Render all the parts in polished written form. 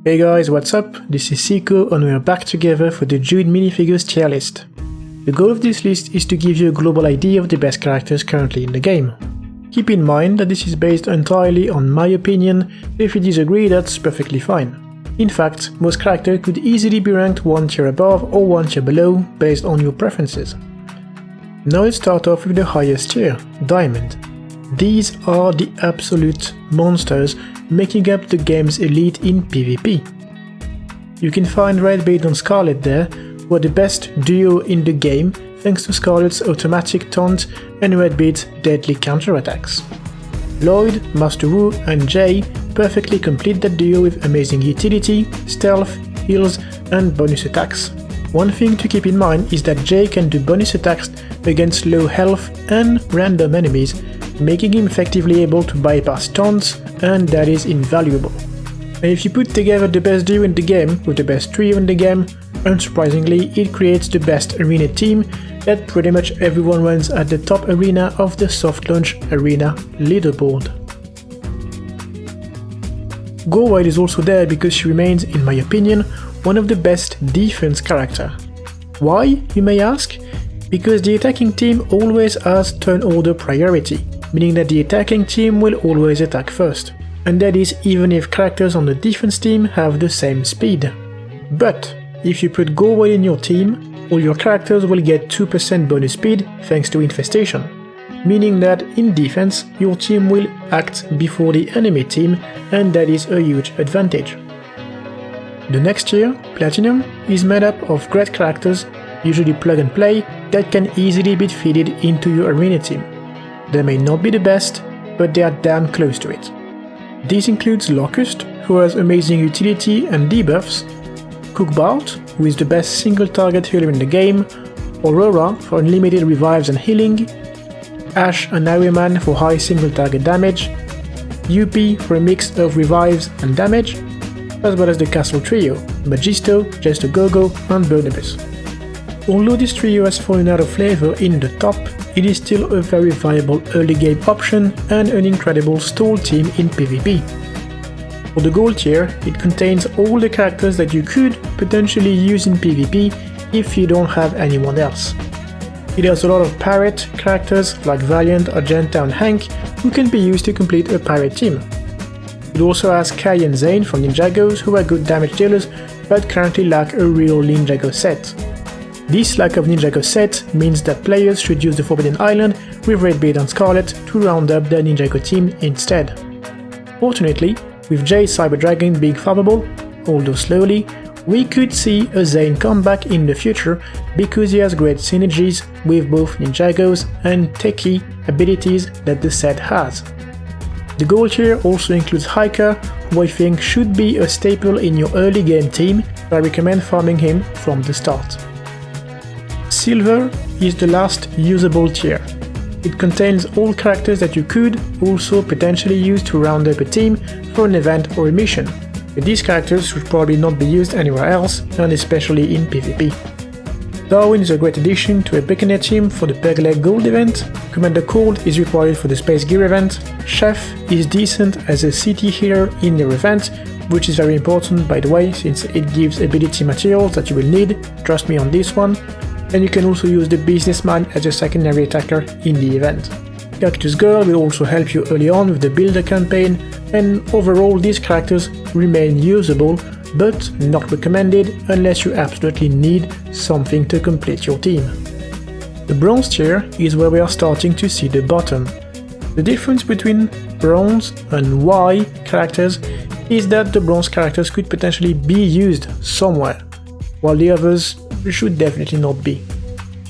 Hey guys, what's up? This is Sikho and we are back together for the June minifigures tier list. The goal of this list is to give you a global idea of the best characters currently in the game. Keep in mind that this is based entirely on my opinion, if you disagree that's perfectly fine. In fact, most characters could easily be ranked one tier above or one tier below based on your preferences. Now let's start off with the highest tier, Diamond. These are the absolute monsters making up the game's elite in PvP. You can find Red Beard and Scarlet there, who are the best duo in the game thanks to Scarlet's automatic taunt and Red Beard's deadly counterattacks. Lloyd, Master Wu and Jay perfectly complete that duo with amazing utility, stealth, heals and bonus attacks. One thing to keep in mind is that Jay can do bonus attacks against low health and random enemies, making him effectively able to bypass taunts, and that is invaluable. And if you put together the best duo in the game with the best trio in the game, unsurprisingly it creates the best arena team that pretty much everyone runs at the top arena of the soft launch arena leaderboard. Go Wild is also there because she remains, in my opinion, one of the best defense character. Why, you may ask? Because the attacking team always has turn order priority, meaning that the attacking team will always attack first, and that is even if characters on the defense team have the same speed. But if you put Go Wild in your team, all your characters will get 2% bonus speed thanks to infestation, meaning that in defense your team will act before the enemy team, and that is a huge advantage. The next tier, Platinum, is made up of great characters, usually plug and play, that can easily be fitted into your arena team. They may not be the best, but they are damn close to it. This includes Locust, who has amazing utility and debuffs, Cookbart, who is the best single target healer in the game, Aurora for unlimited revives and healing, Ash and Highwayman for high single target damage, UP for a mix of revives and damage, as well as the Castle Trio, Magisto, Jester Gogo and Barnabas. Although this trio has fallen out of flavor in the top, it is still a very viable early game option and an incredible stall team in PvP. For the gold tier, it contains all the characters that you could potentially use in PvP if you don't have anyone else. It has a lot of pirate characters like Valiant, Argenta and Hank who can be used to complete a pirate team. It also has Kai and Zane from Ninjagos who are good damage dealers but currently lack a real Ninjago set. This lack of Ninjago set means that players should use the Forbidden Island with Red Beard and Scarlet to round up their Ninjago team instead. Fortunately, with Jay's Cyber Dragon being farmable, although slowly, we could see a Zane comeback in the future because he has great synergies with both Ninjagos and techie abilities that the set has. The gold tier also includes Hiker, who I think should be a staple in your early game team, so I recommend farming him from the start. Silver is the last usable tier. It contains all characters that you could also potentially use to round up a team for an event or a mission, but these characters should probably not be used anywhere else, and especially in PvP. Darwin is a great addition to a beginner team for the Pegleg Gold event, Commander Cold is required for the Space Gear event, Chef is decent as a city healer in your event, which is very important by the way since it gives ability materials that you will need, trust me on this one, and you can also use the Businessman as a secondary attacker in the event. Cactus Girl will also help you early on with the Builder campaign, and overall these characters remain usable but not recommended unless you absolutely need something to complete your team. The Bronze tier is where we are starting to see the bottom. The difference between Bronze and Y characters is that the Bronze characters could potentially be used somewhere, while the others should definitely not be.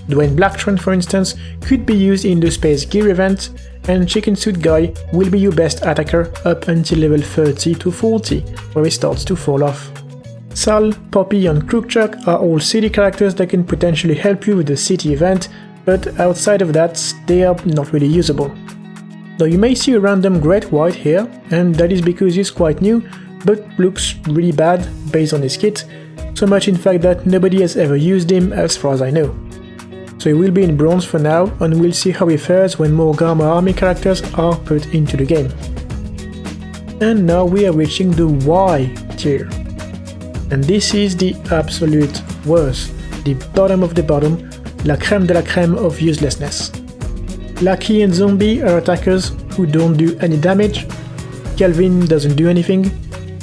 Dwayne Blacktron, for instance, could be used in the Space Gear event, and Chicken Suit Guy will be your best attacker up until level 30 to 40, where he starts to fall off. Sal, Poppy and Crookchuck are all city characters that can potentially help you with the city event, but outside of that, they are not really usable. Now you may see a random Great White here, and that is because he's quite new, but looks really bad based on his kit, so much in fact that nobody has ever used him as far as I know. So he will be in Bronze for now, and we'll see how he fares when more Gamma Army characters are put into the game. And now we are reaching the Y tier. And this is the absolute worst, the bottom of the bottom, la crème de la crème of uselessness. Lucky and Zombie are attackers who don't do any damage, Calvin doesn't do anything,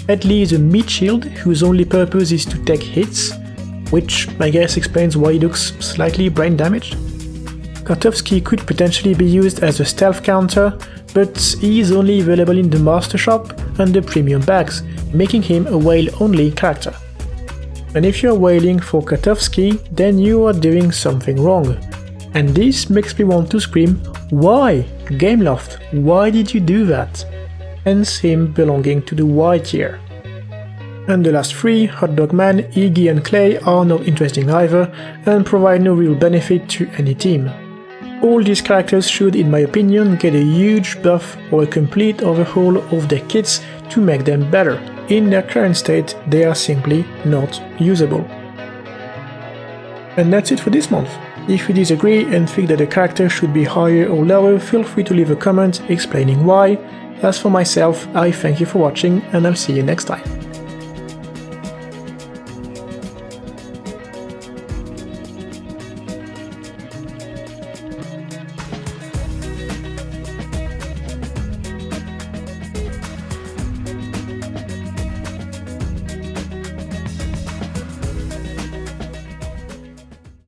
Headley is a meat shield whose only purpose is to take hits, which I guess explains why he looks slightly brain damaged. Kotovsky could potentially be used as a stealth counter, but he is only available in the Master Shop and the premium bags, making him a whale-only character. And if you're whaling for Kotovsky, then you are doing something wrong. And this makes me want to scream, why? Gameloft, why did you do that? Hence him belonging to the Y tier. And the last three, Hot Dog Man, Iggy and Clay, are not interesting either and provide no real benefit to any team. All these characters should, in my opinion, get a huge buff or a complete overhaul of their kits to make them better. In their current state, they are simply not usable. And that's it for this month. If you disagree and think that the character should be higher or lower, feel free to leave a comment explaining why. As for myself, I thank you for watching and I'll see you next time.